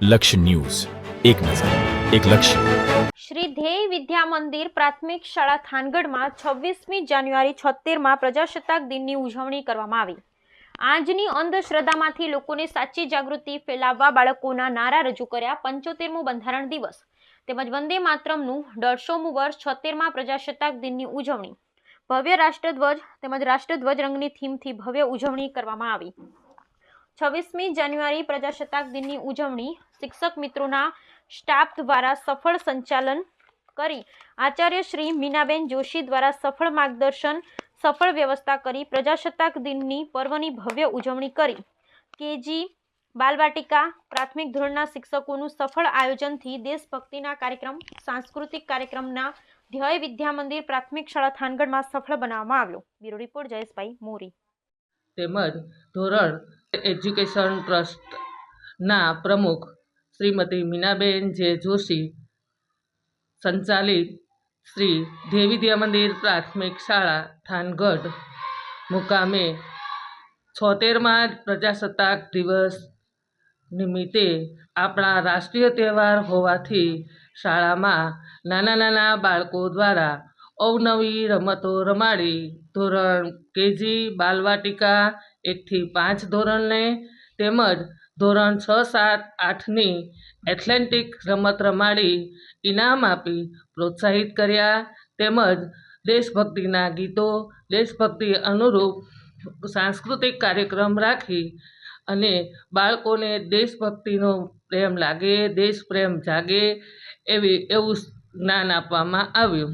લક્ષ્ય ન્યૂઝ, એક નજર, એક લક્ષ્ય. શ્રી ધ્યેય વિદ્યા મંદિર પ્રાથમિક શાળા થાનગઢમાં 26મી જાન્યુઆરી 76માં પ્રજાસત્તાક દિનની ઉજવણી કરવામાં આવી. આજની અંધશ્રદ્ધામાંથી લોકોને સાચી જાગૃતિ ફેલાવવા બાળકોના નારા રજૂ કર્યા. 75મો બંધારણ દિવસ તેમજ વંદે માતરમનું 150મું વર્ષ 76માં પ્રજાસત્તાક દિનની ઉજવણી. ભવ્ય રાષ્ટ્રધ્વજ તેમજ રાષ્ટ્રધ્વજ રંગની થીમથી ભવ્ય ઉજવણી કરવામાં આવી. 26મી જાન્યુઆરી પ્રજાસત્તાક દિનની ઉજવણી શિક્ષક મિત્રોના સ્ટાફ દ્વારા સફળ સંચાલન કરી આચાર્ય શ્રી મીનાબેન જોશી દ્વારા સફળ માર્ગદર્શન, સફળ વ્યવસ્થા કરી પ્રજાસત્તાક દિનની પર્વની ભવ્ય ઉજવણી કરી. કેજી બાલવાટિકા પ્રાથમિક ધોરણના શિક્ષકોનું સફળ આયોજનથી દેશભક્તિના કાર્યક્રમ, સાંસ્કૃતિક કાર્યક્રમના ધ્યેય વિદ્યા મંદિર પ્રાથમિક શાળા થાનગઢમાં સફળ બનાવવામાં આવ્યો. બ્યુરો રિપોર્ટ જયેશભાઈ મોરી. તેમજ ધોરણ એજ્યુકેશન ટ્રસ્ટના પ્રમુખ શ્રીમતી મીનાબેન જે જોશી સંચાલિત શ્રી ધ્યેય વિદ્યા મંદિર પ્રાથમિક શાળા થાનગઢ મુકામે 76મા પ્રજાસત્તાક દિવસ નિમિત્તે આપણા રાષ્ટ્રીય તહેવાર હોવાથી શાળામાં નાના બાળકો દ્વારા અવનવી રમતો રમાડી ધોરણ કેજી બાલવાટિકા 1 થી 5 ધોરણને તેમજ ધોરણ 6, 7, 8ની એથ્લેટિક રમત રમાડી ઇનામ આપી પ્રોત્સાહિત કર્યા. તેમજ દેશભક્તિના ગીતો, દેશભક્તિ અનુરૂપ સાંસ્કૃતિક કાર્યક્રમ રાખી અને બાળકોને દેશભક્તિનો પ્રેમ લાગે, દેશ પ્રેમ જાગે એવું જ્ઞાન આપવામાં આવ્યું.